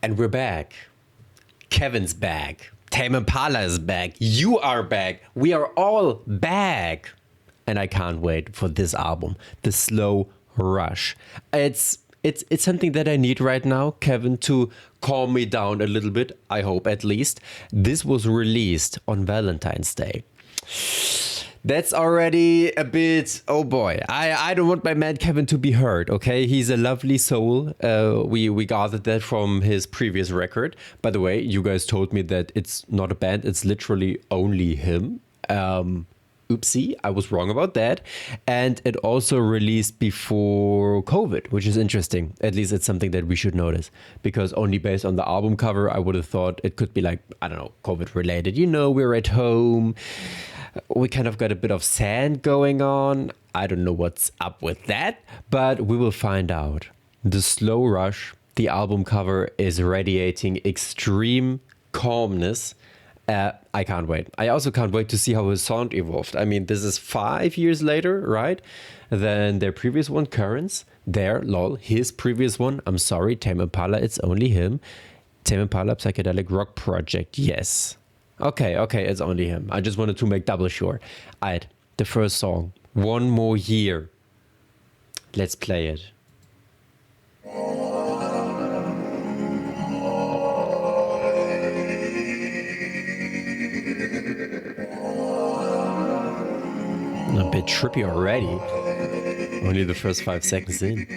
And we're back. Kevin's back. Tame Impala is back. You are back. We are all back. And I can't wait for this album, The Slow Rush. It's something that I need right now, Kevin, to calm me down a little bit, I hope at least. This was released on Valentine's Day. That's already a bit, oh boy. I don't want my man Kevin to be hurt, okay? He's a lovely soul. We gathered that from his previous record. By the way, you guys told me that it's not a band, it's literally only him. Oopsie, I was wrong about that. And it also released before COVID, which is interesting. At least it's something that we should notice. Because only based on the album cover, I would have thought it could be like, I don't know, COVID related. You know, we're at home. We kind of got a bit of sand going on. I don't know what's up with that, but we will find out. The Slow Rush, the album cover is radiating extreme calmness. I can't wait. I also can't wait to see how his sound evolved. I mean, this is 5 years later, right? Than their previous one, Currents. His previous one. I'm sorry, Tame Impala, it's only him. Tame Impala, Psychedelic Rock Project, yes. Okay, it's only him. I just wanted to make double sure. Alright, the first song, One More Year. Let's play it. A bit trippy already. Only the first 5 seconds in.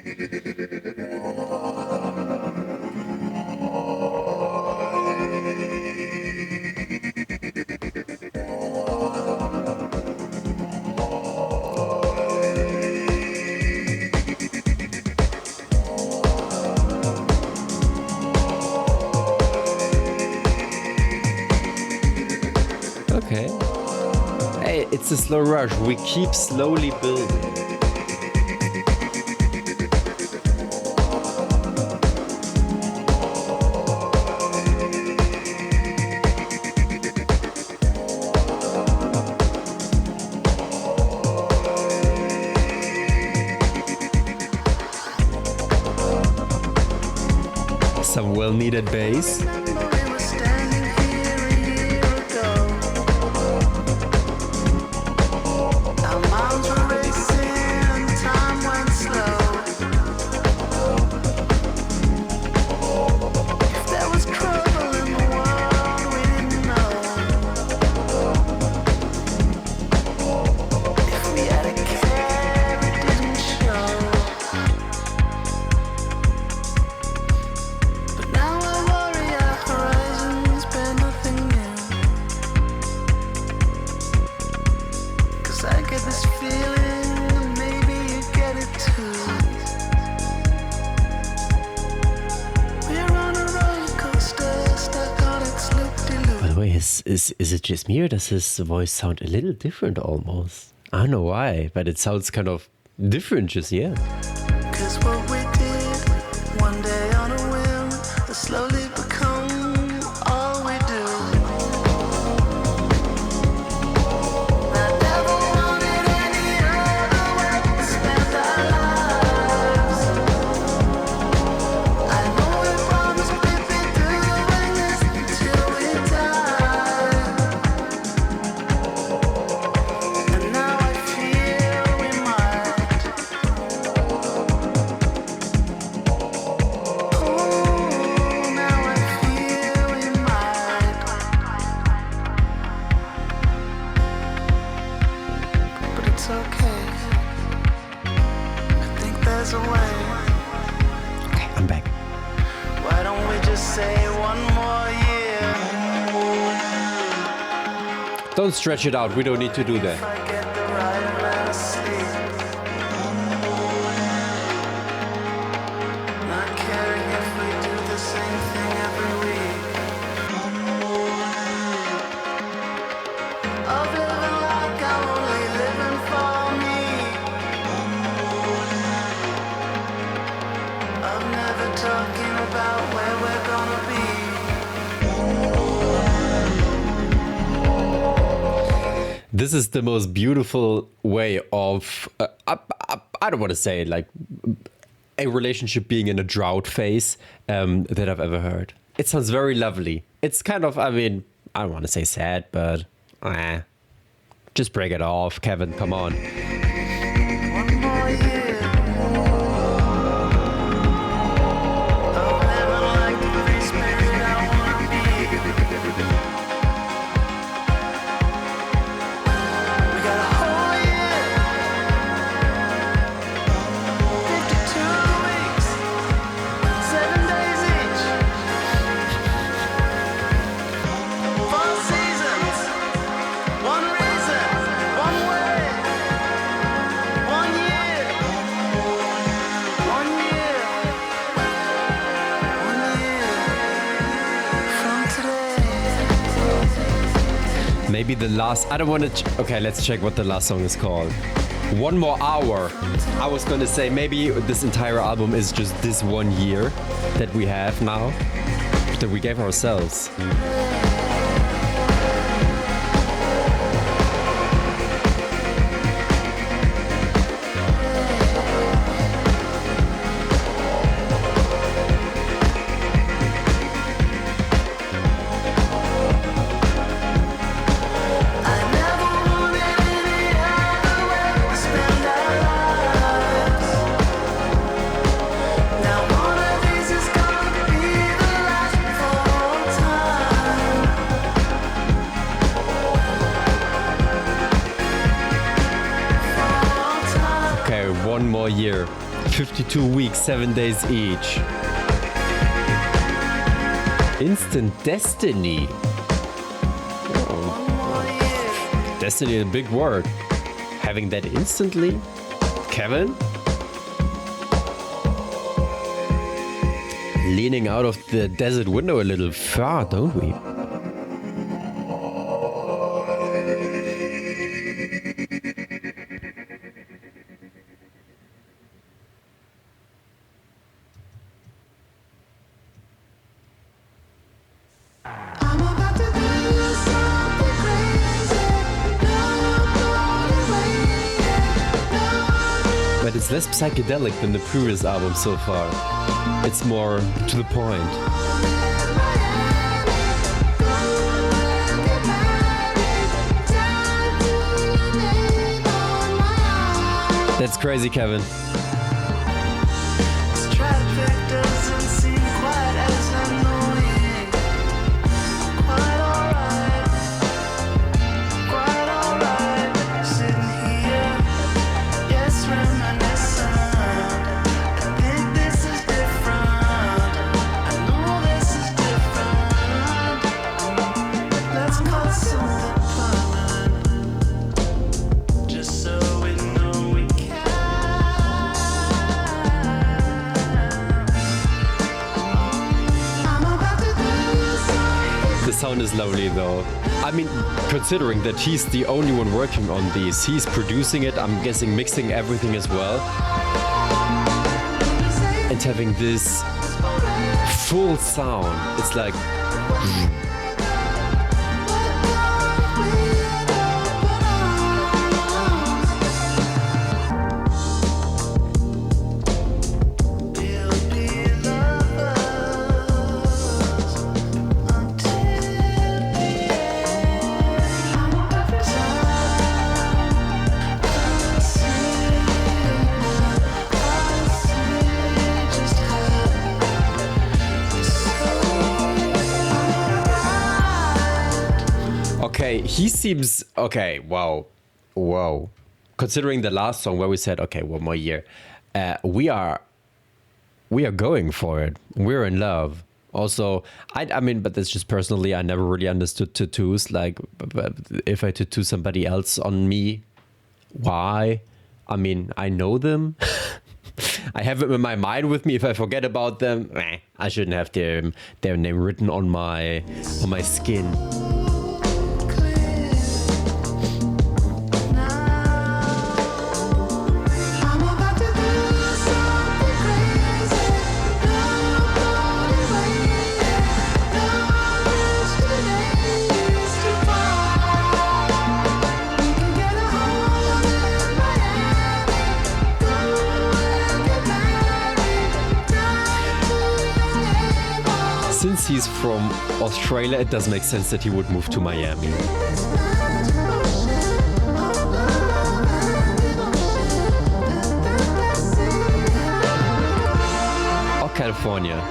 Okay. Hey, it's a slow rush. We keep slowly building. Some well-needed bass. Is it just me or does his voice sound a little different almost? I don't know why, but it sounds kind of different just yet. 'Cause what we did one day on a whim has slowly become all we do. I never wanted any other way to spend our lives. I know we promised we'd be doing this until we die. And now I feel we might. Oh, now I feel we might. But it's okay. I think there's a way. Okay, I'm back. Why don't we just say one more year? Don't stretch it out. We don't need to do that. If I get the right amount of sleep. Not caring if we do the same thing every week. Of living like I'm only living for me. Of never talking about where we're gonna be. This is the most beautiful way of, I don't want to say like a relationship being in a drought phase that I've ever heard. It sounds very lovely. It's kind of, I mean, I don't want to say sad, but just break it off, Kevin. Come on. One more year of living like the free spirit I wanna be. We got a whole year, 52 weeks, 7 days each. 4 seasons, 1 reason, 1 way, 1 year, 1 year, 1 year from today. Maybe the last, I don't want to, okay, let's check what the last song is called. One More Hour. I was going to say maybe this entire album is just this 1 year that we have now, that we gave ourselves. I never wanted any other way to spend our lives. Now one of these is gonna be the last for all time. For all time. Okay, 1 more year. 52 weeks, 7 days each. Instant Destiny. One more year. Destiny is a big word. Having that instantly? Kevin? Leaning out of the desert window a little far, don't we? I'm about to do something crazy. Nobody waiting. But it's less psychedelic than the previous album so far. It's more to the point. That's crazy, Kevin. Traffic doesn't seem quite as annoying. Quite alright. Sitting here, yes, reminiscent. I think this is different. I know this is different. Let's call something permanent. Just so we know we can. I'm about to do something. The sound is lovely though. I mean, considering that he's the only one working on these, he's producing it, I'm guessing mixing everything as well. And having this full sound, it's like, We'll be lovers until the end. I'll see just how okay, he seems, okay, wow. Considering the last song where we said, okay, 1 more year, we are going for it. We're in love. Also, I mean, but that's just personally, I never really understood tattoos. Like, but if I tattoo somebody else on me, why? I mean, I know them. I have them in my mind with me. If I forget about them, I shouldn't have their name written on my skin. I'm about to do something crazy. Nobody waiting. No wish today is too far. We can get a home in Miami. Go and get married. since he's from Australia, it does make sense that he would move to Miami. Or California.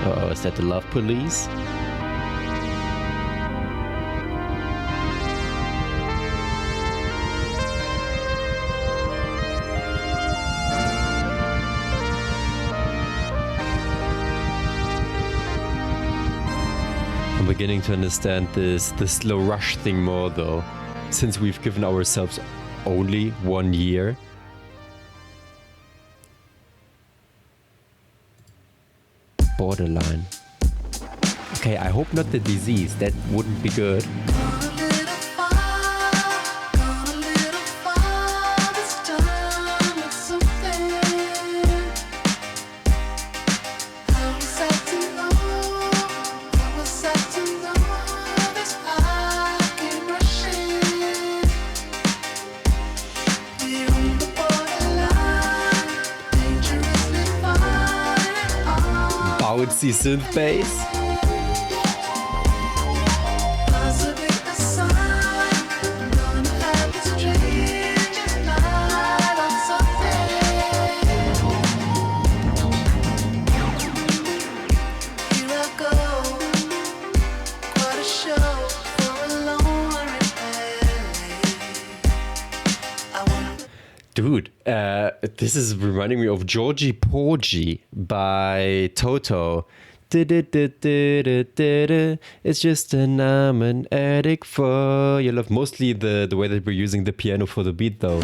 Oh, is that the Love Police? I'm beginning to understand the slow rush thing more though, since we've given ourselves only 1 year. Borderline. Okay, I hope not the disease. That wouldn't be good. Bouncy synth bass. Dude, this is reminding me of Georgie Porgy by Toto. It's just an I'm an addict for your love. Mostly the way that we're using the piano for the beat though.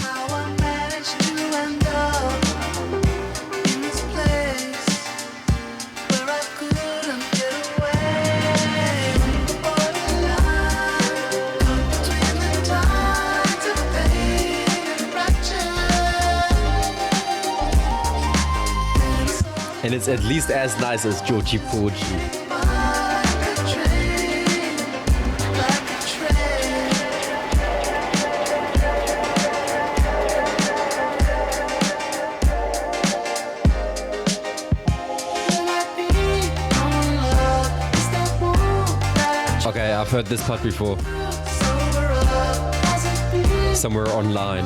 And it's at least as nice as Georgie Porgy. Okay, I've heard this part before. Somewhere online.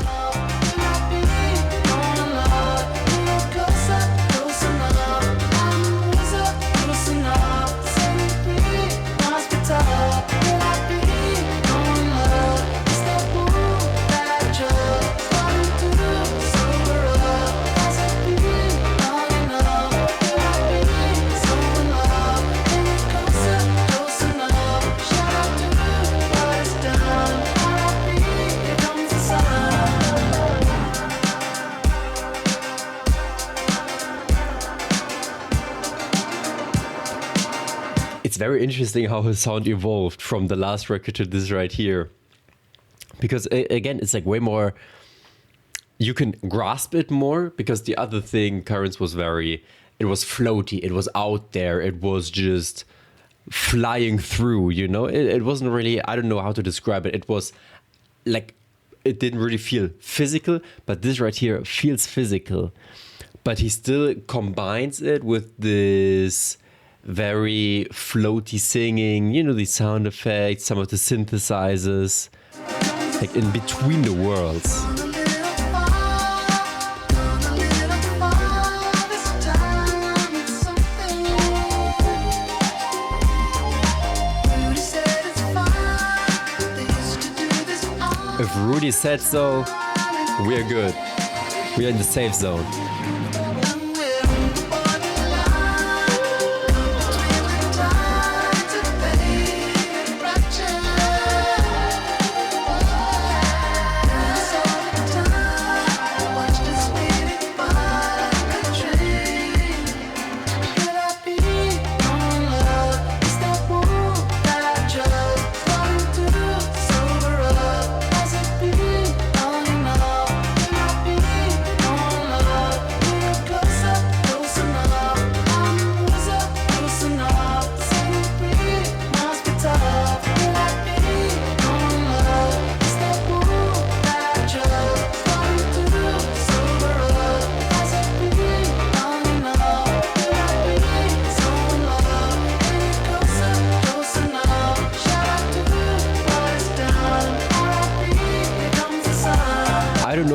It's very interesting how his sound evolved from the last record to this right here. Because again, it's like way more, you can grasp it more, because the other thing, Currents, was very, it was floaty, it was out there, it was just flying through, you know? It wasn't really, I don't know how to describe it. It was like, it didn't really feel physical, but this right here feels physical. But he still combines it with this very floaty singing, you know, the sound effects, some of the synthesizers, like in between the worlds. If Rudy said so, we're good. We're in the safe zone.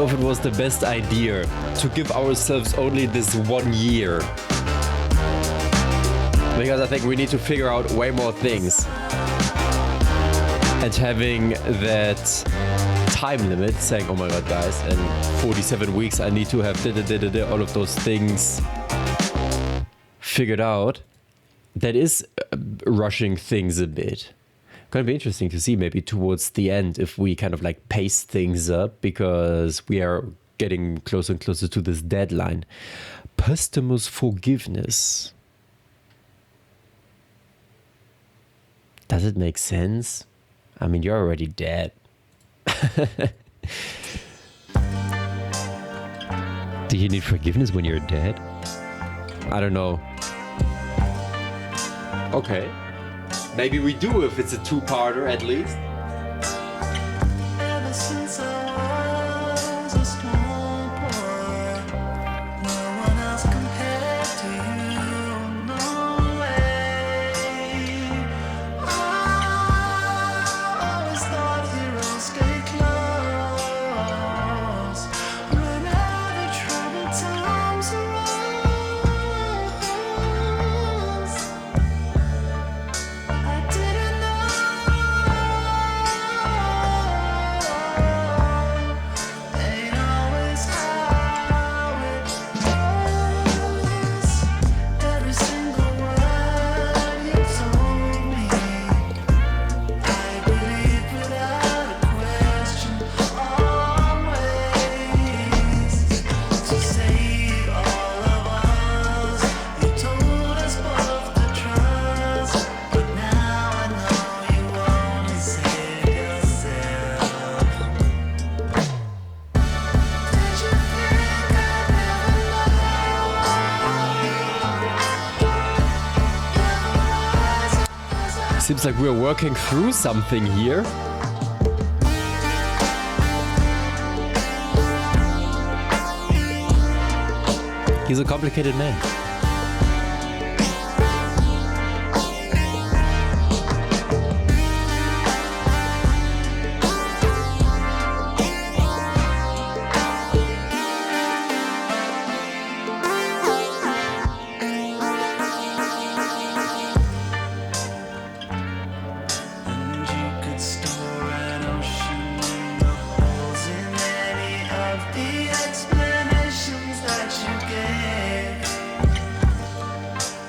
know if it was the best idea to give ourselves only this 1 year. Because I think we need to figure out way more things. And having that time limit, saying, oh my god, guys, in 47 weeks I need to have all of those things figured out, that is rushing things a bit. Gonna be interesting to see maybe towards the end if we kind of like pace things up, because we are getting closer and closer to this deadline. Posthumous forgiveness. Does it make sense? I mean, you're already dead. Do you need forgiveness when you're dead? I don't know. Okay. Maybe we do if it's a two-parter at least. Ever since I was a small boy, no one else compared to you, no way. I always thought heroes stay close whenever troubled times arose. I didn't know ain't always how it goes. Every single word you told me, I believe without a question. Always to save all of us, you told us both to trust. But now I know you only save yourself. Did you think I'd never know? Seems like we're working through something here. He's a complicated man. And you could store an ocean in the holes in any of the explanations that you gave.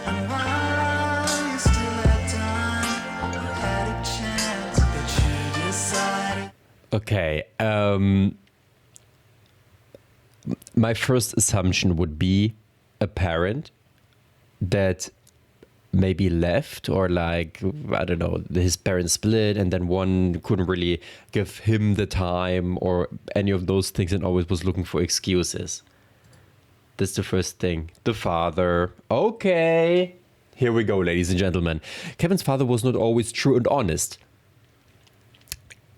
And while you still had time, you had a chance, but you decided. Okay. My first assumption would be a parent that maybe left, or like, I don't know, his parents split and then one couldn't really give him the time or any of those things and always was looking for excuses. That's the first thing. The father. Okay. Here we go, ladies and gentlemen. Kevin's father was not always true and honest.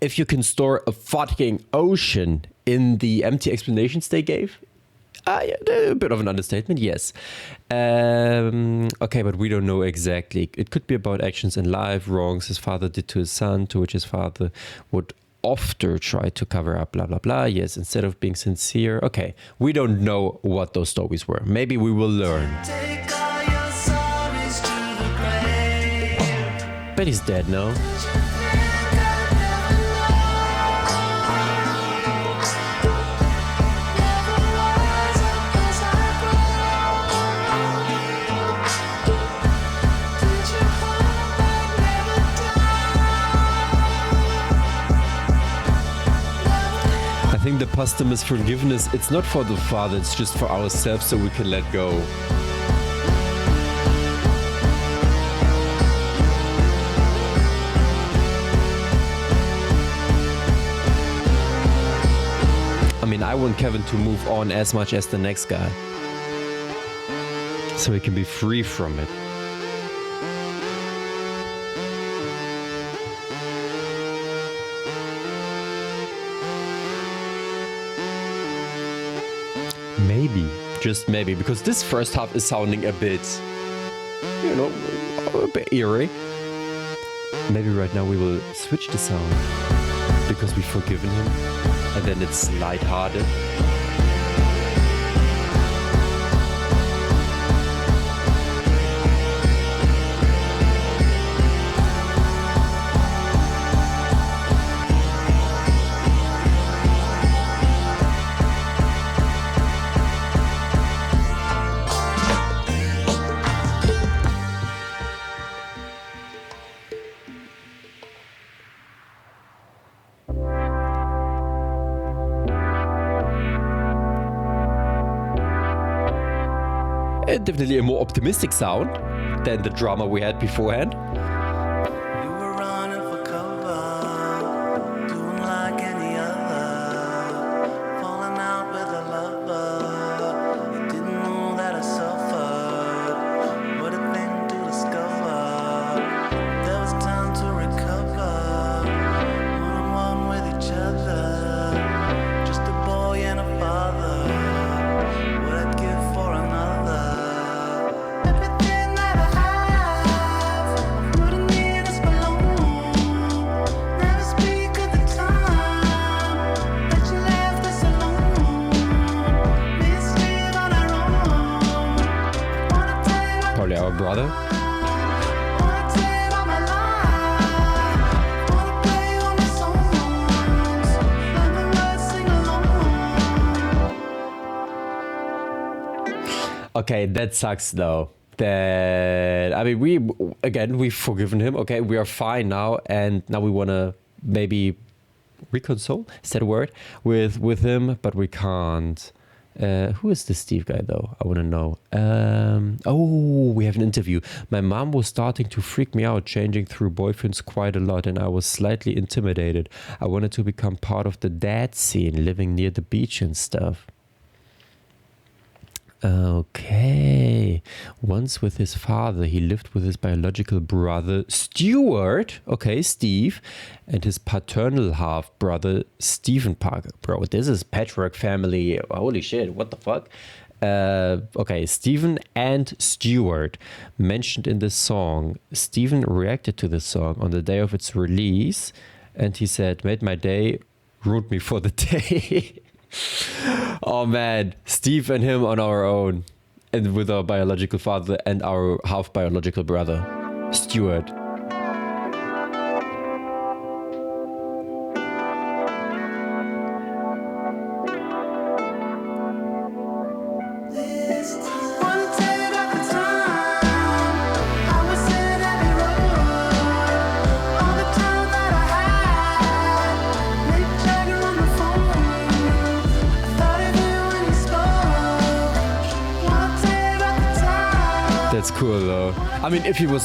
If you can store a fucking ocean in the empty explanations they gave, a bit of an understatement, yes. Okay, but we don't know exactly. It could be about actions in life, wrongs his father did to his son, to which his father would often try to cover up, blah, blah, blah. Yes, instead of being sincere. Okay, we don't know what those stories were. Maybe we will learn. Take all your sorries to the grave. But he's dead now. Did you think I'd never know? Never rise up as I grow. Did you hope I'd never die? I think the posthumous forgiveness, it's not for the father, it's just for ourselves so we can let go. I mean, I want Kevin to move on as much as the next guy, so he can be free from it. Maybe, just maybe, because this first half is sounding a bit, you know, a bit eerie. Maybe right now we will switch the sound. because we've forgiven him, and then it's lighthearted. Definitely a more optimistic sound than the drama we had beforehand. You were running for cover, doing like any other, falling out with a lover. You didn't know that I suffered. What a thing to discover. There was time to recover, one-on-one with each other. Just a boy and a father. What I'd give for another. Everything that I have, I'm putting in as my own. Never speak of the time that you left us alone. Miss live on our own. Wanna tell you Probably our brother. wanna tell you all my life. Wanna play all my songs. Let the words sing along. Okay, that sucks though. That, I mean, we've forgiven him. Okay, we are fine now, and now we want to maybe reconcile. Is that a word? With him, but we can't. Who is this Steve guy though? I want to know. Oh, we have an interview. My mom was starting to freak me out, changing through boyfriends quite a lot, and I was slightly intimidated. I wanted to become part of the dad scene, living near the beach and stuff. Okay. Once with his father, he lived with his biological brother, Stuart, okay, Steve, and his paternal half brother, Stephen Parker. Bro, this is patchwork family. Holy shit, what the fuck? Okay, Stephen and Stuart mentioned in this song. Stephen reacted to this song on the day of its release, and he said, made my day, ruined me for the day. Oh man, Steve and him on our own, and with our biological father and our half biological brother, Stuart. Wanna tell you about the time I was in every road. All the time that I had, Mick Jagger on the phone. I thought of you when you spoke. Wanna tell you about the time. That's cool though. I mean, if he would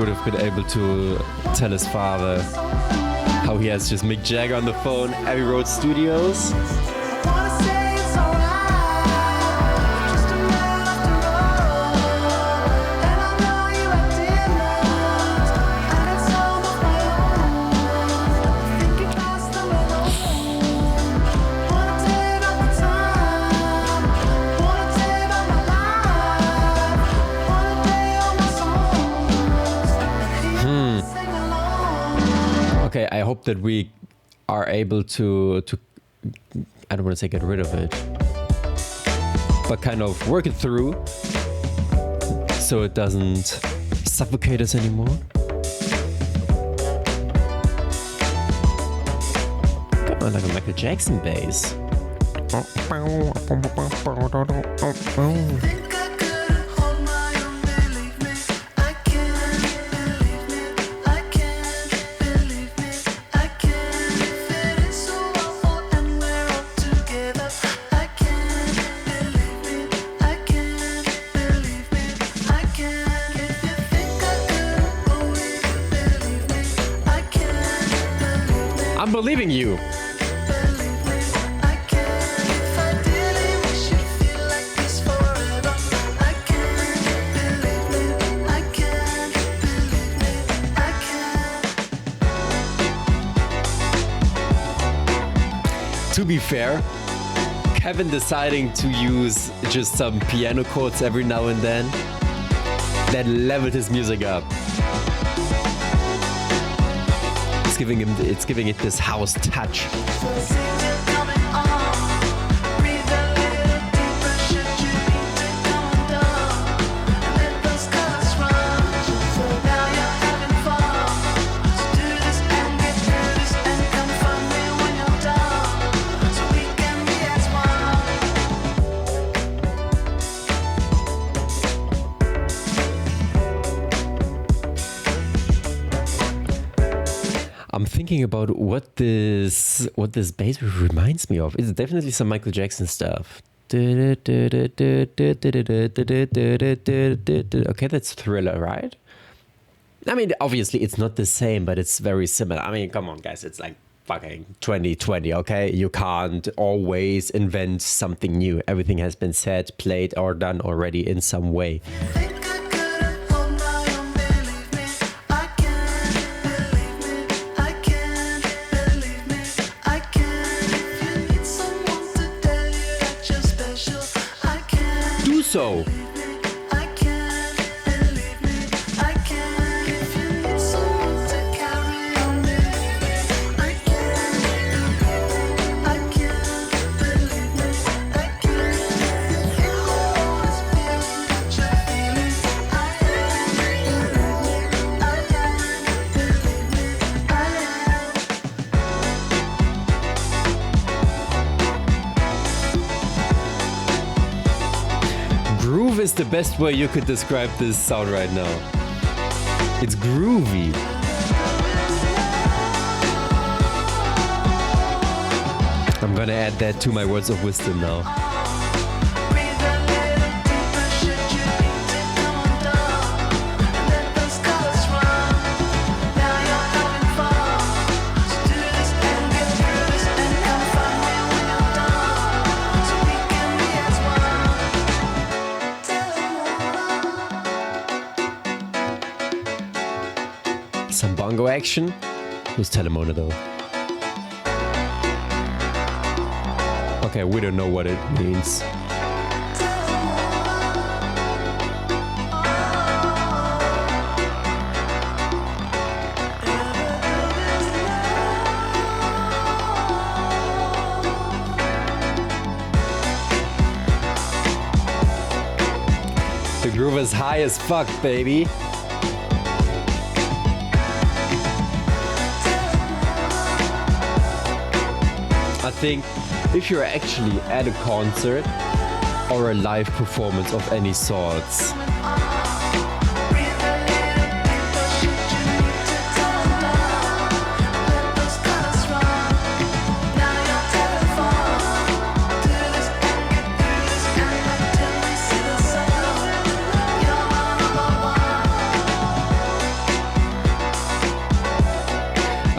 have been able to tell his father how he has just Mick Jagger on the phone, Abbey Road Studios. Wanna say it's alright, just a man after all. And I know you had dinners, I had some of my own. I think you passed them alone. Wanna tell you about the time, wanna tell you about my life. Wanna play all my songs, and hear you sing along. Okay, I hope that we are able to I don't want to say get rid of it, but kind of work it through so it doesn't suffocate us anymore. Got like a Michael Jackson bass. Think I could hold my own, believe me. I can't believe me. I can't believe me. I can't fit in so well, and we're all together. I can't believe me. I can't believe me. I can't. If you think I could only believe me. I can't believe me. I'm believing you. Believe me. I can't. If I did it, we should feel like this forever. I can't believe me. I can't believe me. I can't. To be fair, Kevin deciding to use just some piano chords every now and then, that leveled his music up. It's giving it this house touch. So seems you're coming on. Breathe a little deeper, should you need to come down. Let those colors run. So now you're having fun. So do this and get through this and come find me when you're done. So we can be as one. I'm thinking about what this bass riff reminds me of. It's definitely some Michael Jackson stuff. Okay, that's Thriller, right? I mean, obviously it's not the same, but it's very similar. I mean, come on, guys, it's like fucking 2020, okay? You can't always invent something new. Everything has been said, played, or done already in some way. Think I couldn't hold my own, believe me. I can't believe me. I can't believe me. I can't. If you need someone to tell you that you're special, I can't. Do so. I can't believe me. I can't. If you need someone to carry on, believe me. I can't. I can't believe me. I can't. You always feel what you're feeling. I am. I am. Believe me. I am. Groove is the best way you could describe this sound right now. It's groovy. I'm gonna add that to my words of wisdom now. Breathe a little deeper, should you need to come down. Let those colors run. Now you're having fun. So do this and get through this and come find me when you're done. So we can be as one. Some bongo action. Who's Telemona though? Okay, we don't know what it means. The groove is high as fuck, baby. I think if you're actually at a concert or a live performance of any sorts, Breathe a little deeper, should you need to come down. Let those colors run. Now you're having fun. Do this and get through this and until we see the sun. You're my number one.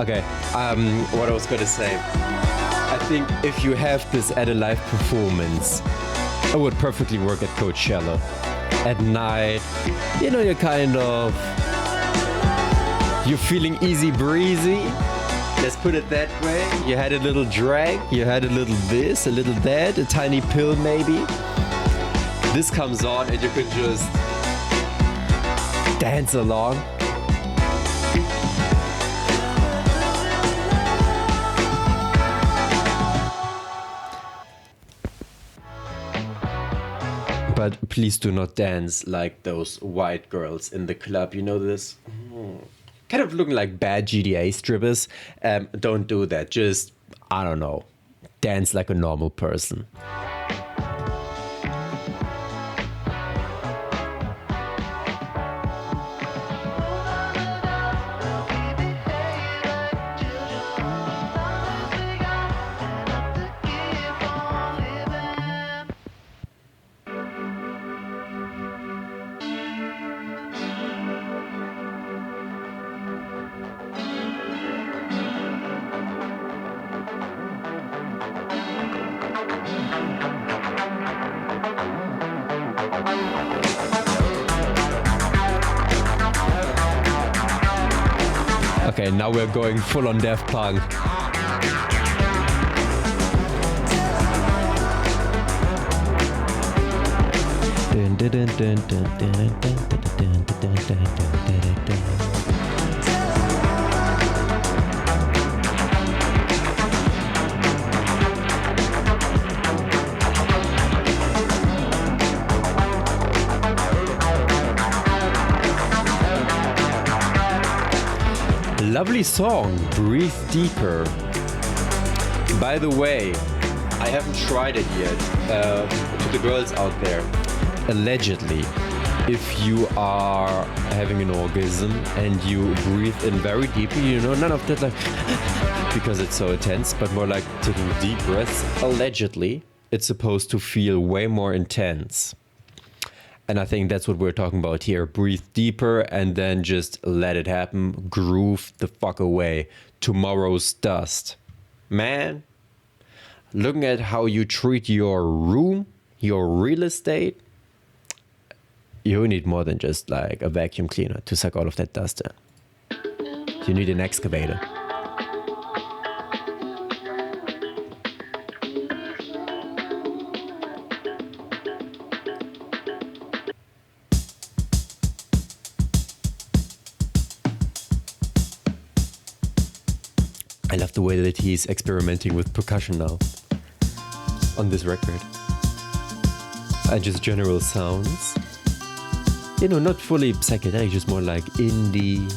okay, what I was gonna say. I think if you have this at a live performance, it would perfectly work at Coachella. At night, you know, you're feeling easy breezy. Let's put it that way. You had a little drag, you had a little this, a little that, a tiny pill maybe. This comes on and you can just dance along. But please do not dance like those white girls in the club. You know this? Kind of looking like bad GDA strippers. Don't do that. Just, I don't know, dance like a normal person. Okay, now we're going full on Daft Punk. lovely song, Breathe Deeper. By the way, I haven't tried it yet. To the girls out there, allegedly, if you are having an orgasm and you breathe in very deeply, you know, none of that like because it's so intense, but more like taking deep breaths, allegedly, it's supposed to feel way more intense. And I think that's what we're talking about here. Breathe deeper and then just let it happen. Groove the fuck away. Tomorrow's dust. Man, looking at how you treat your room, your real estate, you need more than just like a vacuum cleaner to suck all of that dust in. You need an excavator. I love the way that he's experimenting with percussion now on this record. And just general sounds. You know, not fully psychedelic, just more like indie.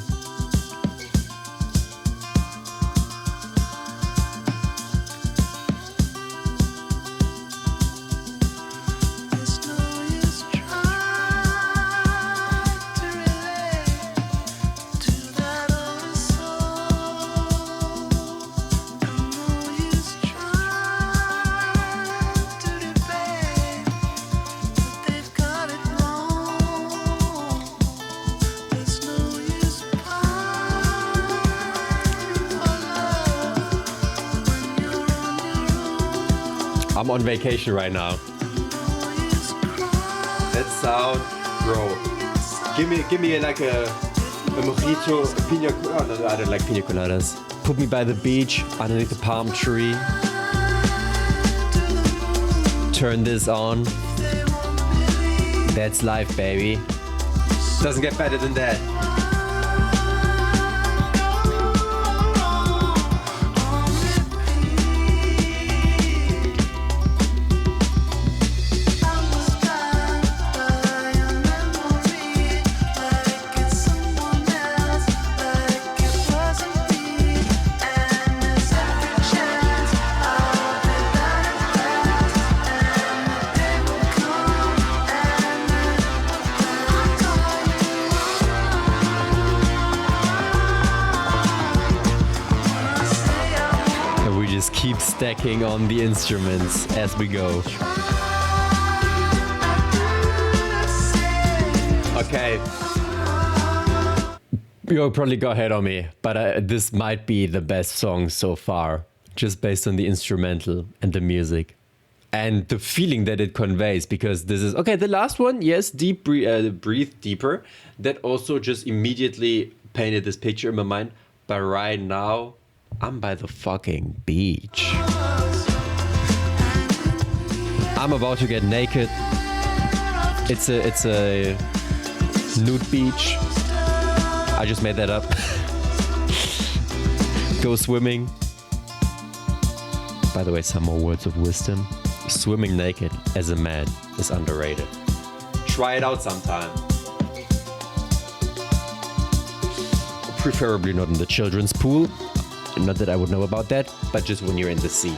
I'm on vacation right now. That sound, bro. Give me like a mojito, a pina colada. Oh, no, I don't like pina coladas. Put me by the beach, underneath the palm tree. Turn this on. That's life, baby. Doesn't get better than that. Keep stacking on the instruments as we go. Okay. You'll probably go ahead on me, but this might be the best song so far, just based on the instrumental and the music. And the feeling that it conveys, because this is... Okay, the last one, yes, Breathe Deeper. That also just immediately painted this picture in my mind. But right now... I'm by the fucking beach. I'm about to get naked. It's a nude beach. I just made that up. Go swimming. By the way, some more words of wisdom. Swimming naked as a man is underrated. Try it out sometime. Preferably not in the children's pool. Not that I would know about that, but just when you're in the sea.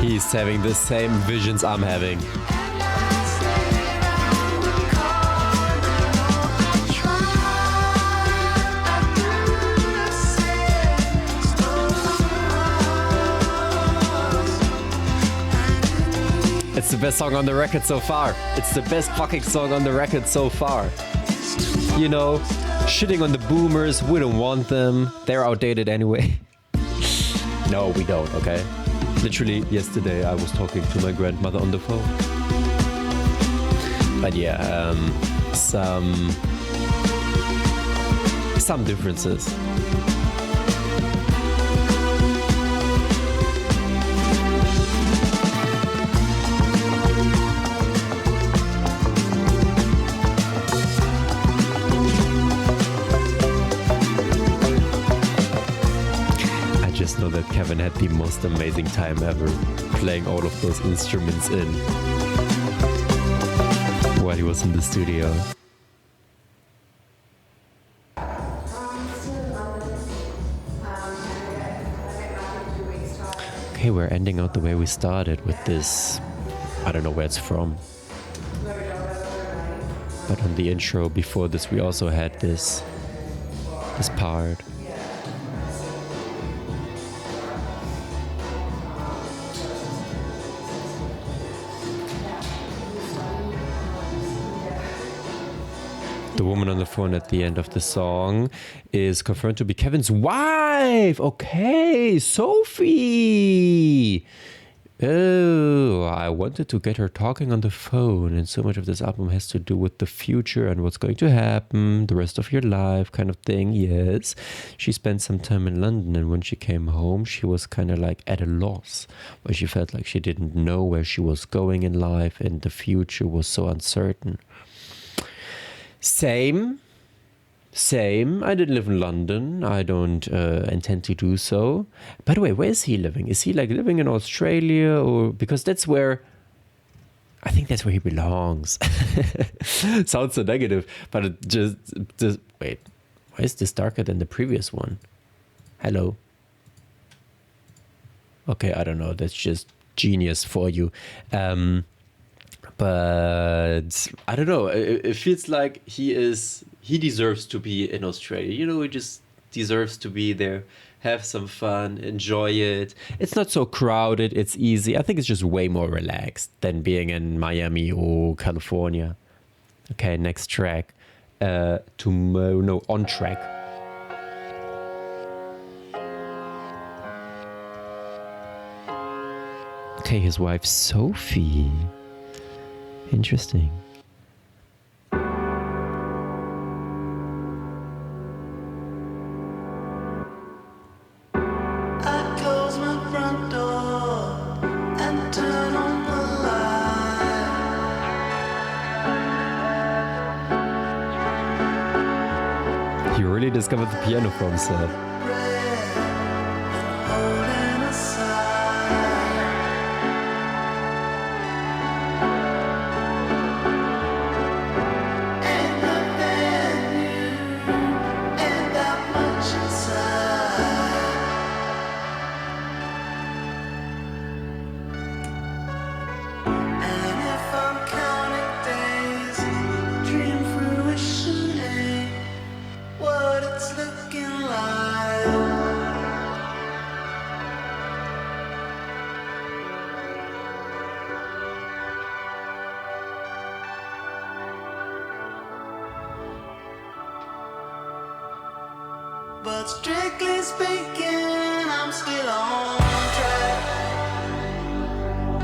He's having the same visions I'm having. It's the best song on the record so far. It's the best fucking song on the record so far. You know, shitting on the boomers, we don't want them. They're outdated anyway. No, we don't, okay? Literally, yesterday I was talking to my grandmother on the phone. But yeah, some differences. I just know that Kevin had the most amazing time ever playing all of those instruments in while he was in the studio. Okay, we're ending out the way we started with this. I don't know where it's from. But on the intro before this, we also had this part. The woman on the phone at the end of the song is confirmed to be Kevin's wife. Okay, Sophie. Oh, I wanted to get her talking on the phone, and so much of this album has to do with the future and what's going to happen, the rest of your life kind of thing. Yes, she spent some time in London, and when she came home, she was kind of like at a loss, where she felt like she didn't know where she was going in life, and the future was so uncertain. Same. I didn't live in London. I don't intend to do so. By the way, where is he living? Is he like living in Australia, or because that's where I think that's where he belongs. Sounds so negative, but it just wait. Why is this darker than the previous one? Hello. Okay, I don't know. That's just genius for you. But I don't know. It feels like he deserves to be in Australia. You know, he just deserves to be there, have some fun, enjoy it. It's not so crowded. It's easy. I think it's just way more relaxed than being in Miami or California. Okay, next track. On track. Okay, his wife Sophie. Interesting. I close my front door and turn on the light. You really discovered the piano for himself. Holding aside. Ain't nothing new, ain't that much inside. And if I'm counting days, dream fruition ain't what it's looking like. But strictly speaking, I'm still on track.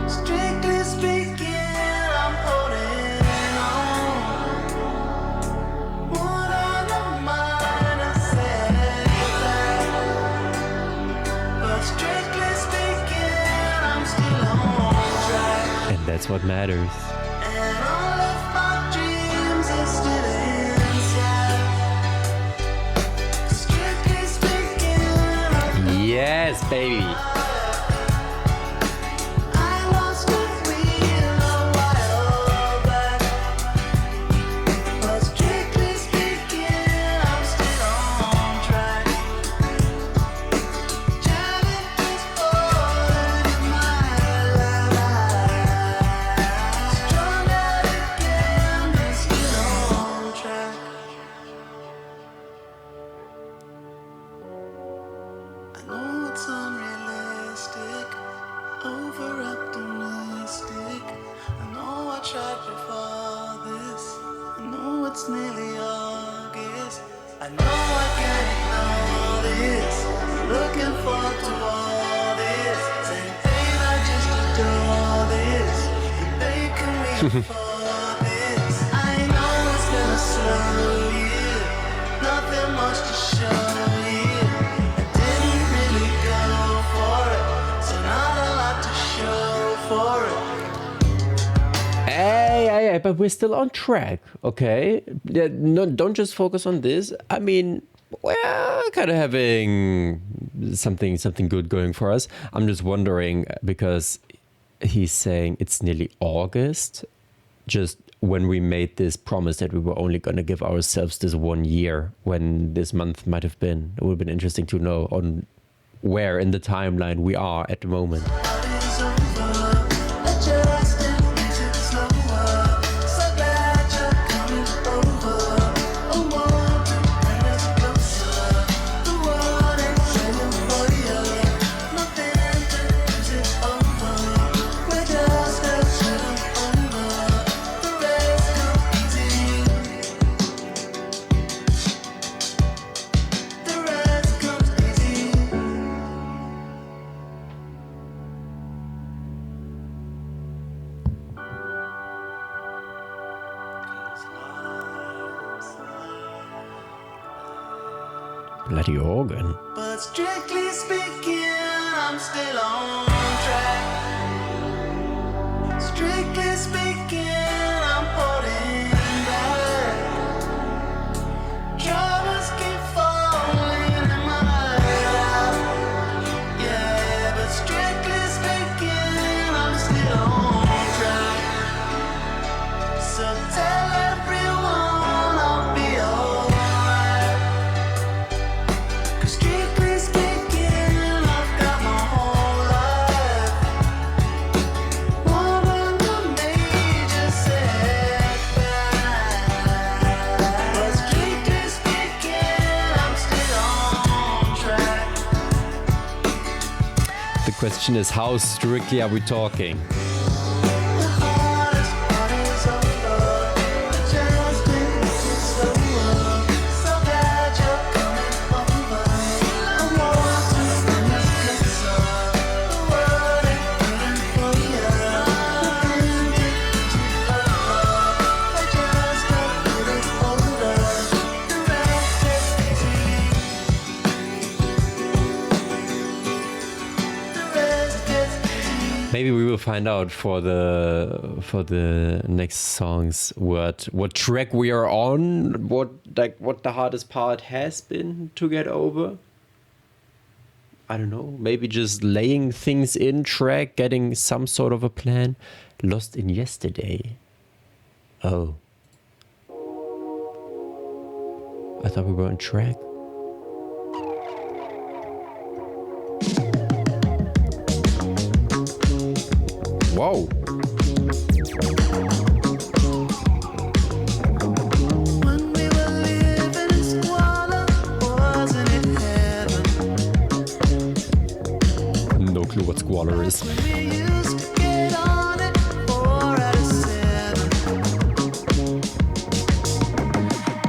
Strictly speaking, I'm holding on. One of the minor setbacks. But strictly speaking, I'm still on track. And that's what matters. And all of my dreams are still inside. Strictly speaking, Yes, baby. I lost a wheel a while back. But strictly speaking, I'm still on track. Driving is forward in my life. Strung out again, but still on track. I know it's unrealistic. it's nearly August. I know I can't ignore this. Looking forward to all this. Saying, babe, I just adore this. Babe, can we afford this? I know it's gonna slow you. Nothing much to show you. I didn't really go for it, so not a lot to show for it. Hey, but we're still on track, okay? Yeah, no, don't just focus on this. I mean, we're kind of having something good going for us. I'm just wondering, because he's saying it's nearly August, just when we made this promise that we were only going to give ourselves this 1 year, when this month might have been. It would have been interesting to know on where in the timeline we are at the moment. Bloody organ. But strictly speaking, I'm still on track. Strictly speaking, I'm holding back. Troubles keep falling in my lap. Yeah, but strictly speaking, I'm still on track. So tell everyone I'll be alright. 'Cause strictly speaking, I've got my whole life. More than a major setback. But strictly speaking, I'm still on track. The question is, how strictly are we talking? The hardest part is over. I just need to slow up. So glad you're coming over. I want to bring us closer. The world ain't waiting for you. Nothing to over. I just got a little older. The rest is easy. The rest gets easy. Maybe we will find out for the next songs what track we are on, what the hardest part has been to get over. I don't know. Maybe just laying things in track, getting some sort of a plan. Lost in Yesterday. Oh. I thought we were on track. Whoa. When we were living in squalor, wasn't it heaven? No clue what squalor is. We used to get on it 4 out of 7.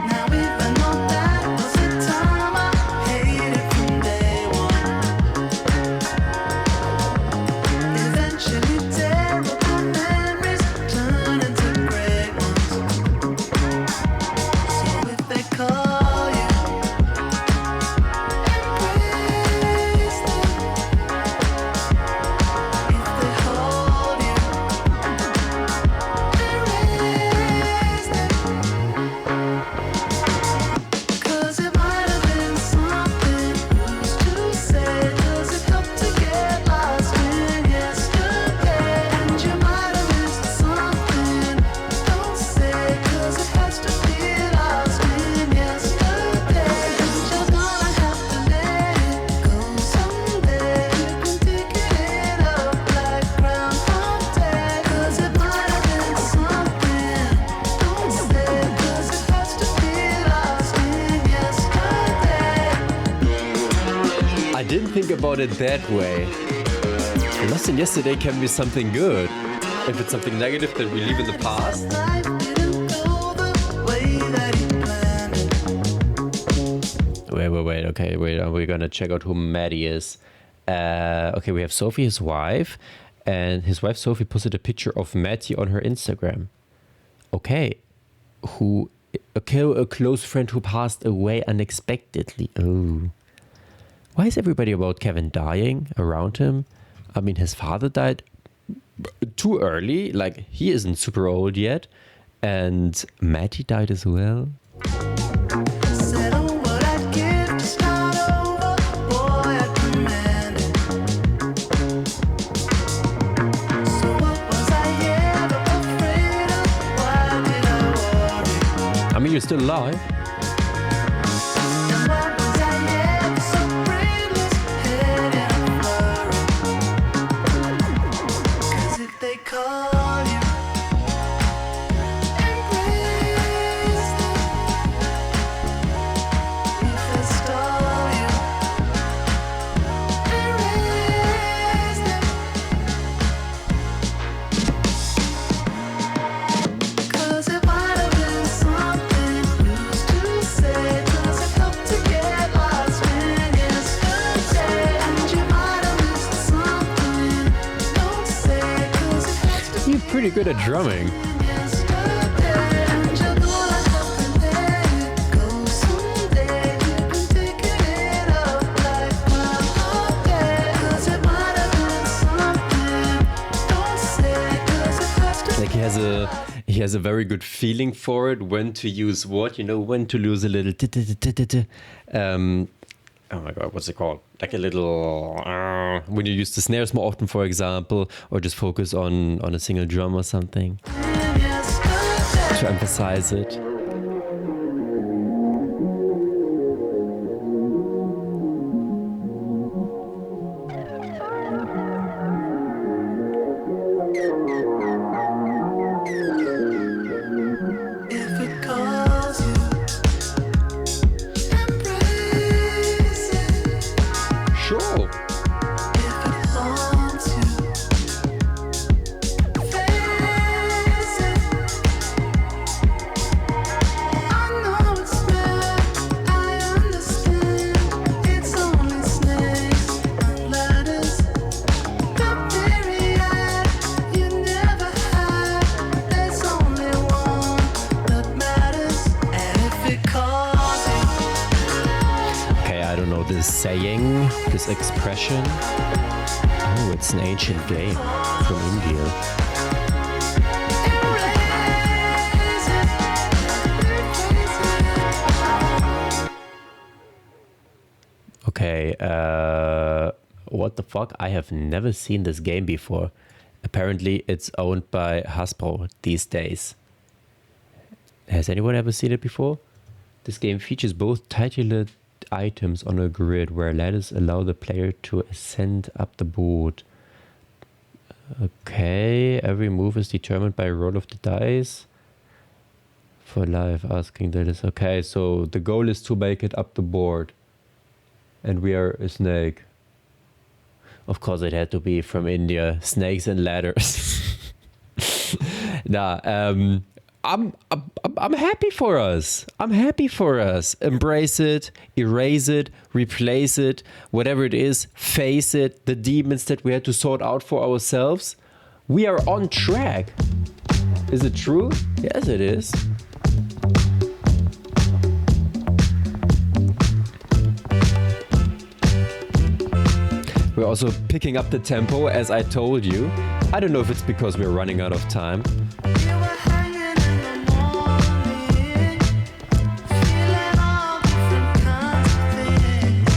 Now even though that was the time I hated from day one. Eventually terrible memories turn into great ones. So if they call you, embrace them. If they hold you, erase them. 'Cause it might have been something who's to say. Does it help to get lost in yesterday? And you might have missed something. Don't say, 'cause it has to be lost in yesterday. 'Cause you're gonna have to let it go someday. You can pick it up like Groundhog Day. 'Cause it might have been something. Don't say, 'cause it has to be lost in yesterday. I didn't think about it that way. Lost in Yesterday can be something good. If it's something negative that we leave in the past, Life didn't go the way that Wait. Okay, wait. We're gonna check out who Maddie is. Okay, we have Sophie, his wife, and his wife Sophie posted a picture of Matty on her Instagram. Okay, a close friend who passed away unexpectedly. Oh, why is everybody about Kevin dying around him? I mean, his father died too early. Like, he isn't super old yet, and Matty died as well. Said, oh, what I'd give to start over, boy, I'd command it. So what was I ever afraid of? Why did I worry? I mean, you're still alive. And why was I ever so brainless, head in a flurry? 'Cause if they call you, embrace them. If they stall you, erase them. 'Cause it might have been something used to say. 'Cause it helped to get lost in yesterday. And you might have missed something. Don't say, 'cause it has to You're pretty good at drumming. be yesterday. And you're gonna have to let it go someday. You've been picking it up like my okay. 'Cause it might have been something. Don't say, 'cause it has to Like, he has a very good feeling for it, when to use what, when to lose a little oh my god, what's it called? Like a little when you use the snares more often, for example, or just focus on a single drum or something yesterday. to emphasize it. If it calls you, embrace it. Sure. If it haunts you, face it. I know it's bad, I understand. It's only snakes and ladders. The myriad you never had. There's only one that matters. And if it calls you, Okay, I don't know this saying, this expression. Oh, it's an ancient game from India. erase it. Replace it. Okay, what the fuck? I have never seen this game before. Apparently, it's owned by Hasbro these days. Has anyone ever seen it before? This game features both titular items on a grid where ladders allow the player to ascend up the board. Okay, every move is determined by a roll of the dice. For life, asking that is okay. So the goal is to make it up the board. And we are a snake. Of course, it had to be from India. Snakes and ladders. Nah, I'm happy for us. I'm happy for us. Embrace it, erase it, replace it, whatever it is, face it, the demons that we had to sort out for ourselves. We are on track. Is it true? Yes, it is. We're also picking up the tempo, as I told you. I don't know if it's because we're running out of time. You were hanging in the morning, feeling all different kinds of things.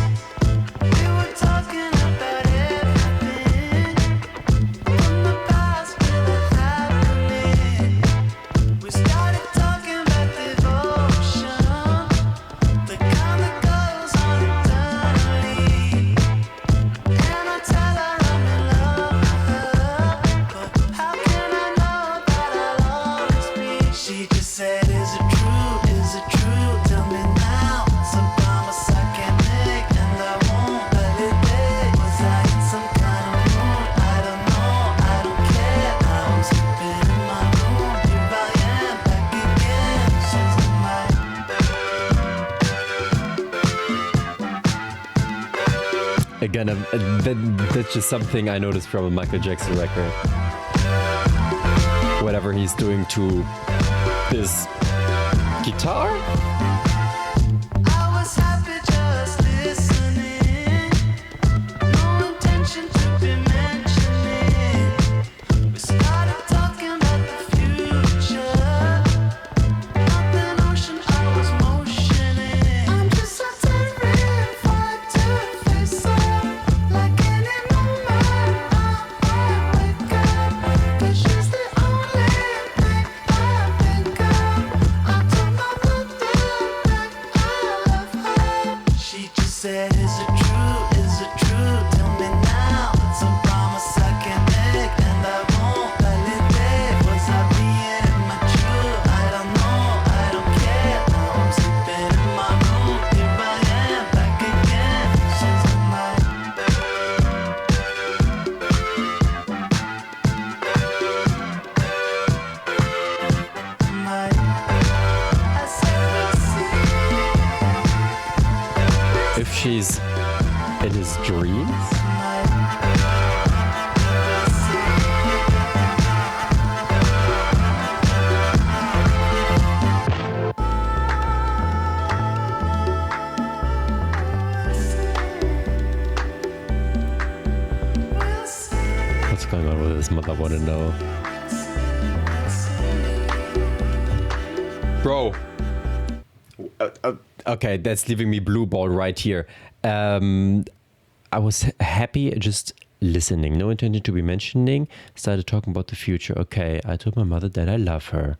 We were talking about everything, from the past to the happening. We started talking about devotion, the kind that goes on eternally. And I tell her I'm in love with her, but how can I know about Again, that's just something I noticed from a Michael Jackson record. Whatever he's doing to this guitar. I was happy just listening. No intention to be mentioning. We started talking about the future. Not the notion I was motioning. I'm just so terrified to face it. Like any moment I wake up. 'Cause she's the only thing I think of. I told my mother that I love her. She just said, is it true? Is it true? Tell me now. It's a promise I can make, and I won't validate. Was I being immature? I don't know. I don't care. Now I'm sleeping in my room. Here I am, back again. She's the night. I said, we'll see. If she's in his dreams? What's going on with his mother? I want to know. Bro. Okay, that's leaving me blue ball right here. I was happy just listening. No intention to be mentioning. Started talking about the future. Okay, I told my mother that I love her.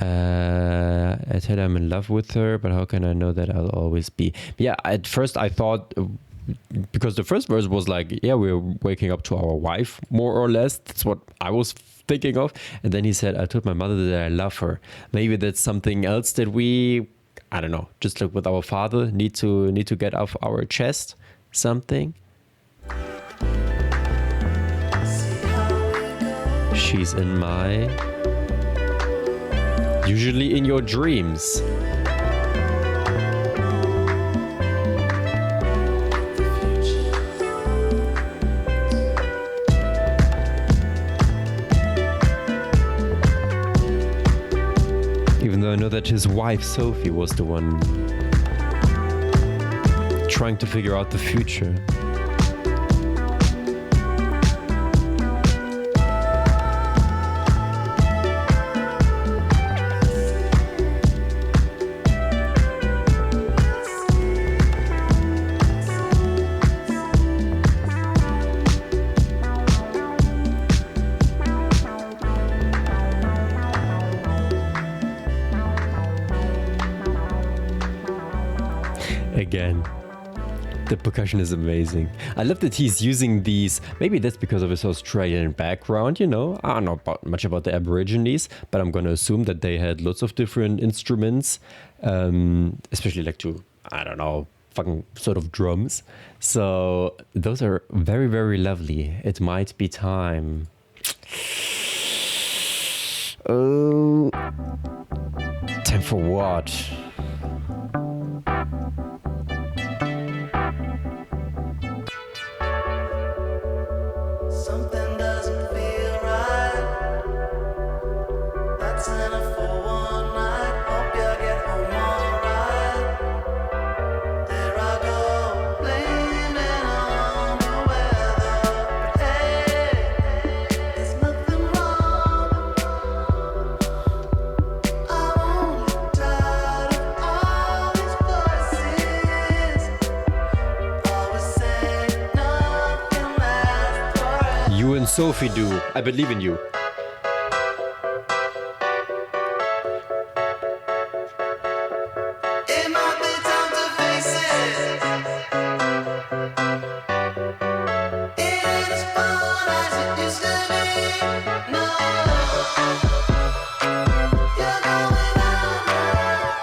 I said I'm in love with her, but how can I know that I'll always be? Yeah, at first I thought, because the first verse was like, yeah, we're waking up to our wife, more or less. That's what I was thinking of. And then he said, I told my mother that I love her. Maybe that's something else that we, I don't know, just like with our father, need to get off our chest, something. She's in my, usually in your dreams. Even though I know that his wife, Sophie, was the one trying to figure out the future. Again, the percussion is amazing. I love that he's using these. Maybe that's because of his Australian background, you know. I don't know much about the Aborigines, but I'm going to assume that they had lots of different instruments, especially like to, I don't know, fucking sort of drums. So those are very, very lovely. It might be time. Oh, time for what? Something doesn't feel right. That's enough for one night. Hope you get home alright. There I go, blaming on the weather. But hey, there's nothing wrong. I'm only tired of all these voices. Always say nothing lasts forever. You and Sophie do. I believe in you. It might be time to face it. It ain't as fun as it used to be. No, you're going under.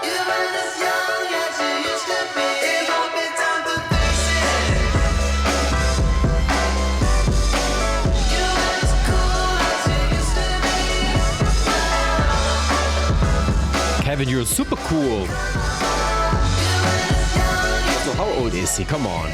You ain't as young as you used to be. It might be time to face it. You ain't as cool as you used to be. Kevin, you're super cool. So how old old is he? Come on.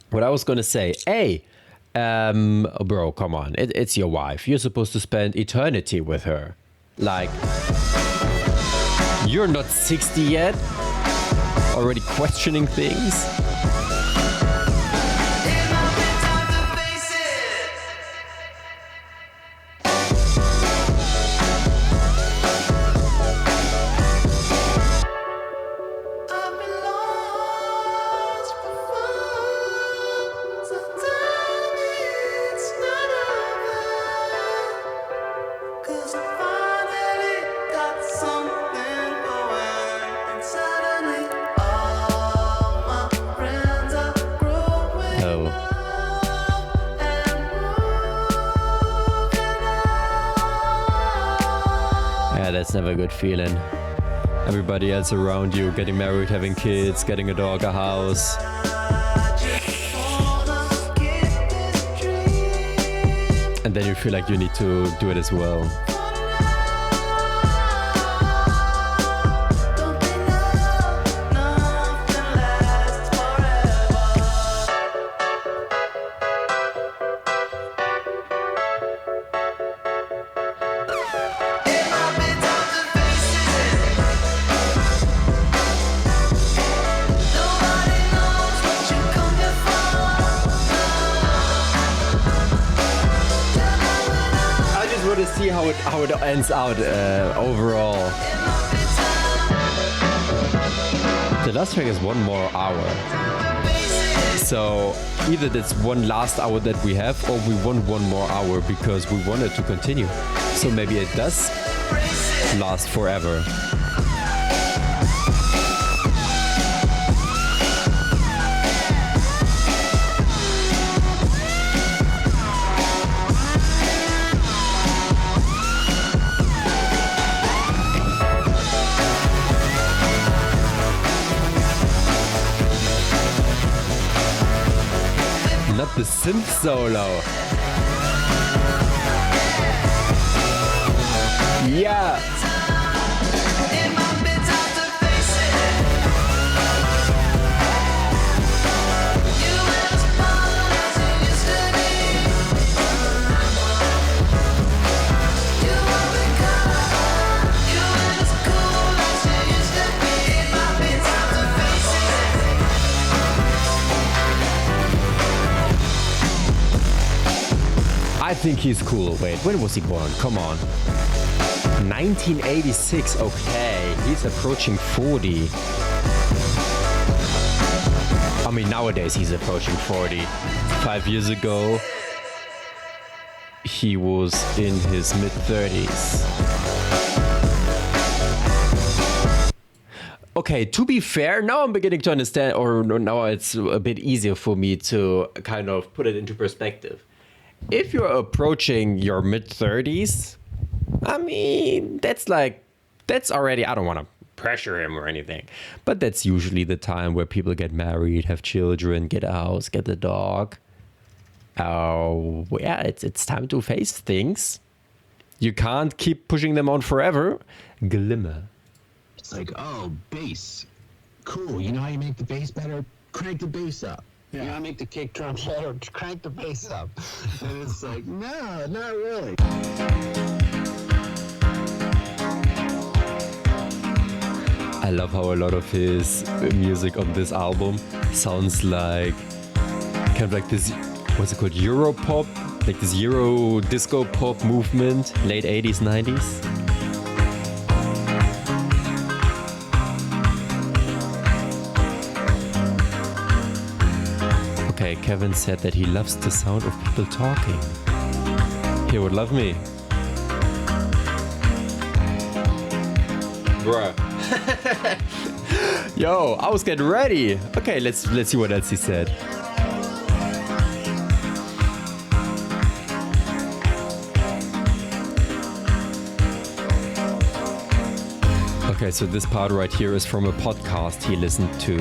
What I was gonna say, hey, bro, come on. It's your wife. You're supposed to spend eternity with her. Like, you're not 60 yet? Already questioning things? That's never a good feeling. Everybody else around you getting married, having kids, getting a dog, a house. And then you feel like you need to do it as well. See how it ends out overall. The last track is 1 more hour. So either that's one last hour that we have, or we want 1 more hour because we want it to continue. So maybe it does last forever. Not the synth solo. Yeah. I think he's cool. Wait, when was he born? Come on. 1986. Okay, he's approaching 40. I mean, nowadays he's approaching 40. 5 years ago, he was in his mid-30s. Okay, to be fair, now I'm beginning to understand, or now it's a bit easier for me to kind of put it into perspective. If you're approaching your mid-30s, I mean, that's already, I don't want to pressure him or anything, but that's usually the time where people get married, have children, get a house, get a dog. Oh, yeah, it's time to face things. You can't keep pushing them on forever. Glimmer. It's like, oh, bass. Cool. You know how you make the bass better? Crank the bass up. Yeah. You know how to make the kick drum better? Crank the bass up. And it's like, no, not really. I love how a lot of his music on this album sounds like kind of like this, what's it called, Euro pop? Like this Euro disco pop movement, late 80s, 90s. Okay, Kevin said that he loves the sound of people talking. He would love me. Bruh. Yo, I was getting ready. Okay, let's see what else he said. Okay, so this part right here is from a podcast he listened to.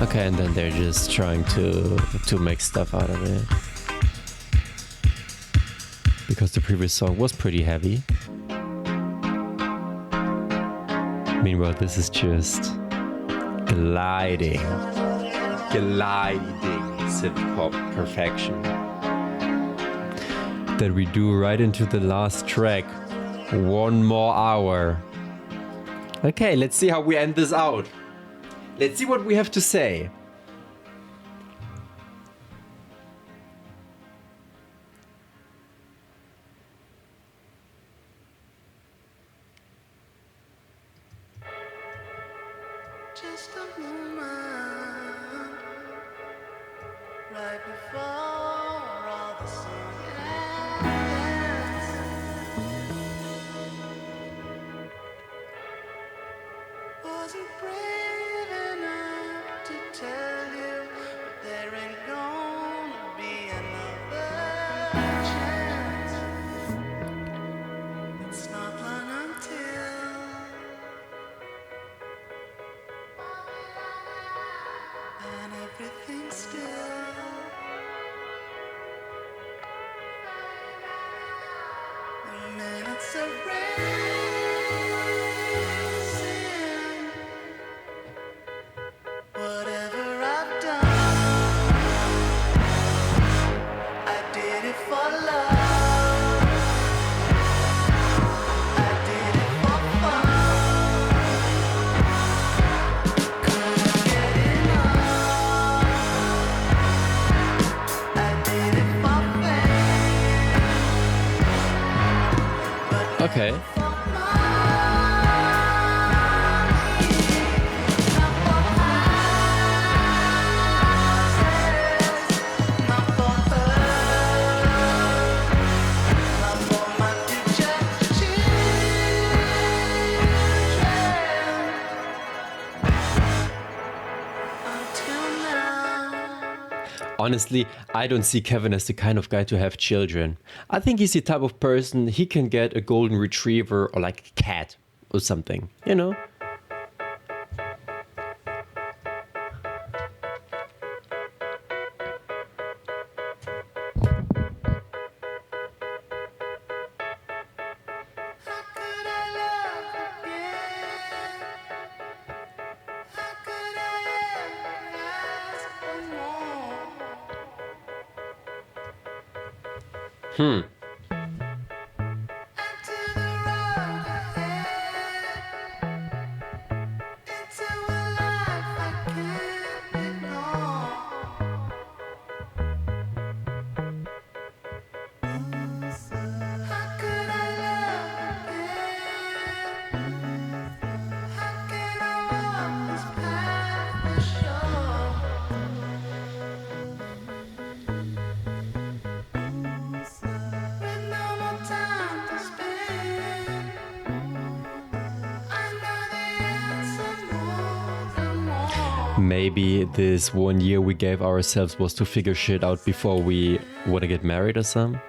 Okay, and then they're just trying to make stuff out of it. Because the previous song was pretty heavy. Meanwhile, this is just gliding synth-pop perfection that we do right into the last track. 1 more hour. Okay, let's see how we end this out. Let's see what we have to say. Just a moment right before all the song ends. Wasn't brave enough to tell you, but there ain't gonna be another chance. It's not long until and everything's still. The minutes are racing. Whatever I've done, I did it for love. I did it for fun. Couldn't get enough. I did it for fame, but Okay. for money, not for houses, not for her, not for my future children. Until now. Honestly, I don't see Kevin as the kind of guy to have children. I think he's the type of person he can get a golden retriever or like a cat or something, you know? How could I love again? How could I ever ask for more? And to the road ahead, into a life I can't ignore. How could I love again? How can I walk this path for sure? With no more time to spend, I know the answer more and more. Maybe this 1 year we gave ourselves was to figure shit out before we wanna get married or something.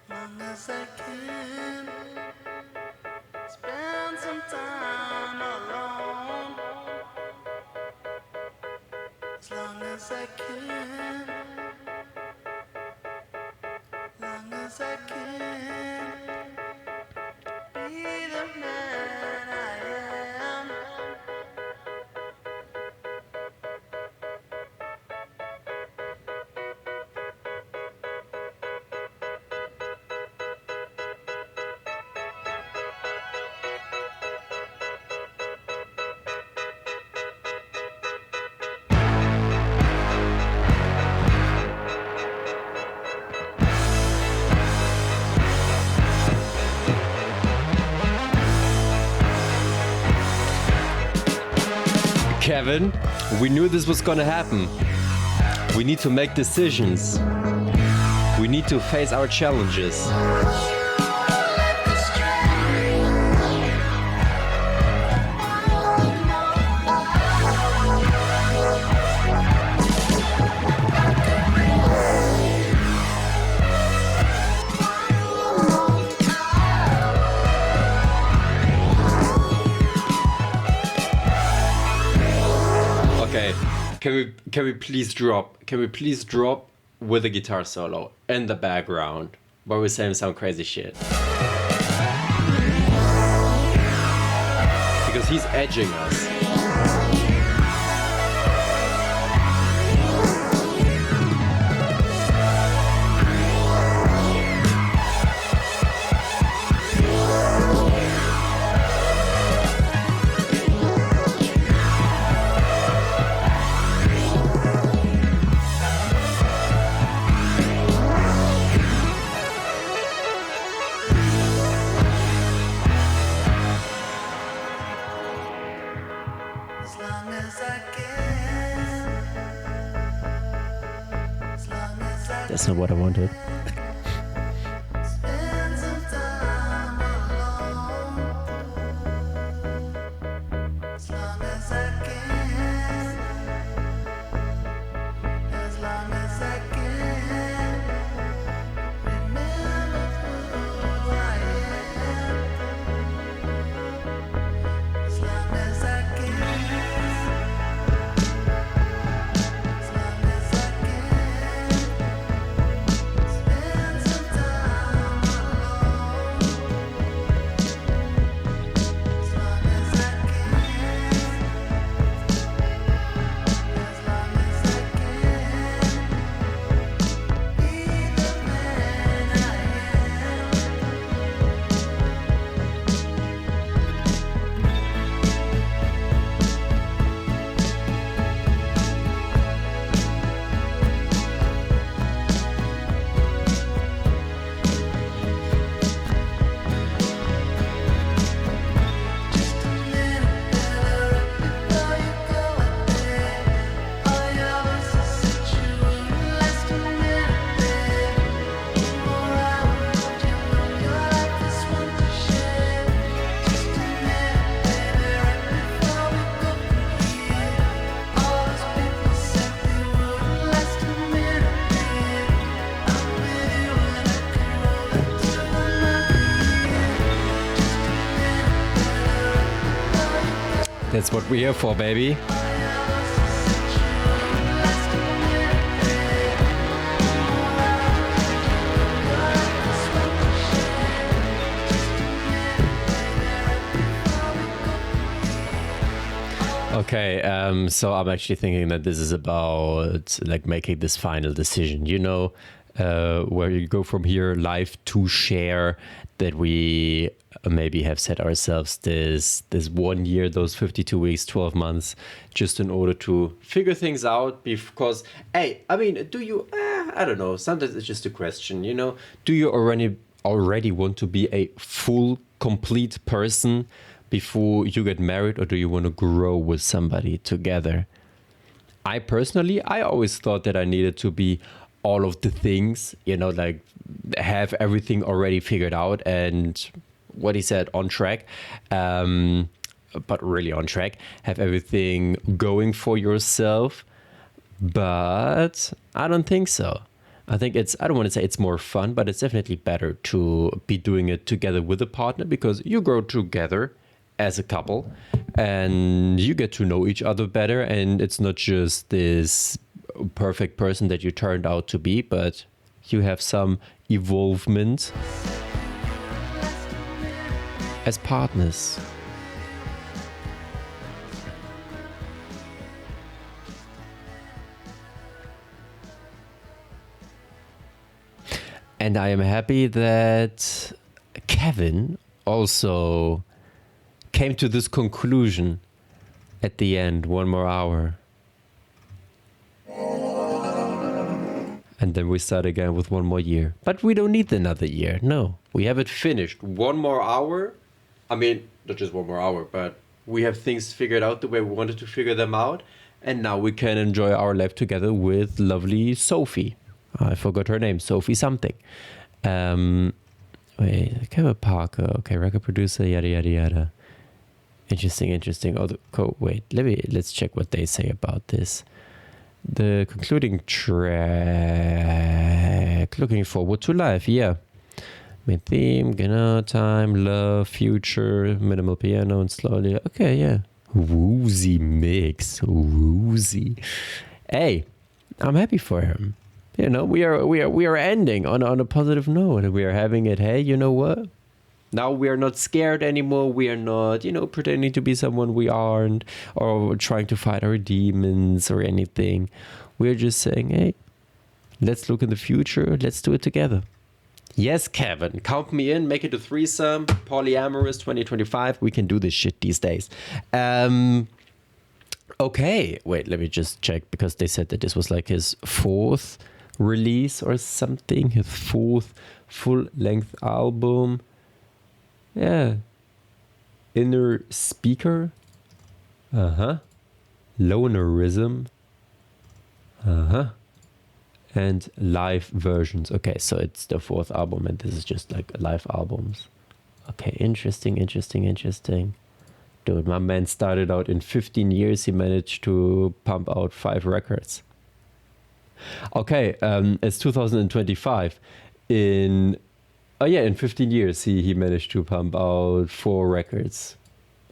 Long as I can spend some time alone. As long as I can. Long as I can be the man I am. Kevin, we knew this was gonna happen. We need to make decisions. We need to face our challenges. Okay, can we please drop with a guitar solo in the background while we're saying some crazy shit? Because he's edging us. As long as I can. As long as I That's not what I wanted. spend some time alone. As long as I can. As long as I can. Remember who I am. As long as I can. As long as I can. Spend some time alone. As long as I can. As long as I can. Be the man I am. That's what we're here for, baby. Okay, so I'm actually thinking that this is about like making this final decision, you know, where you go from here live to share that we maybe have set ourselves this 1 year, those 52 weeks, 12 months, just in order to figure things out. Because, hey, I mean, do you? I don't know. Sometimes it's just a question, you know. Do you already want to be a full, complete person before you get married, or do you want to grow with somebody together? I personally, I always thought that I needed to be all of the things, you know, like have everything already figured out and what he said, on track, but really on track, have everything going for yourself. But I don't think so. I think I don't want to say it's more fun, but it's definitely better to be doing it together with a partner, because you grow together as a couple and you get to know each other better, and it's not just this perfect person that you turned out to be, but you have some evolvement as partners. And I am happy that Kevin also came to this conclusion at the end. 1 more hour. And then we start again with 1 more year. But we don't need another year. No, we have it finished. 1 more hour. I mean, not just 1 more hour, but we have things figured out the way we wanted to figure them out. And now we can enjoy our life together with lovely Sophie. I forgot her name. Sophie something. Wait, Kevin Parker. Okay, record producer, yada, yada, yada. Interesting. Wait, let's check what they say about this. The concluding track, Looking Forward to Life, yeah. Main theme, time, love, future, minimal piano, and slowly. Okay, yeah. Woozy mix. Woozy. Hey, I'm happy for him. You know, we are ending on a positive note. We are having it. Hey, you know what? Now we are not scared anymore. We are not, pretending to be someone we aren't, or trying to fight our demons or anything. We're just saying, hey, let's look in the future. Let's do it together. Yes, Kevin, count me in. Make it a threesome. Polyamorous 2025. We can do this shit these days. Okay, wait, let me just check, because they said that this was like his 4th release or something. His 4th full-length album. Yeah. Inner Speaker. Lonerism. And live versions. Okay, so it's the 4th album, and this is just like live albums. Okay, interesting. Dude, my man started out in 15 years. He managed to pump out 5 records. Okay, it's 2025. In 15 years, he managed to pump out 4 records.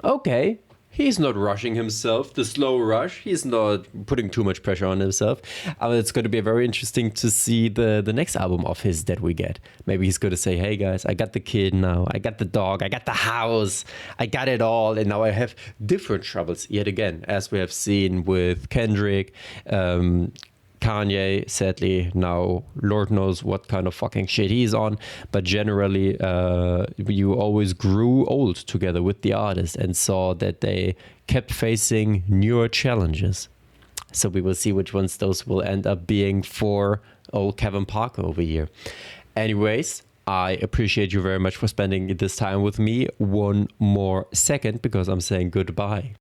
Okay, he's not rushing himself, the slow rush. He's not putting too much pressure on himself. It's going to be very interesting to see the next album of his that we get. Maybe he's going to say, hey guys, I got the kid now. I got the dog. I got the house. I got it all. And now I have different troubles yet again, as we have seen with Kendrick, Kanye, sadly, now Lord knows what kind of fucking shit he's on. But generally, you always grew old together with the artist and saw that they kept facing newer challenges. So we will see which ones those will end up being for old Kevin Parker over here. Anyways, I appreciate you very much for spending this time with me. One more second, because I'm saying goodbye.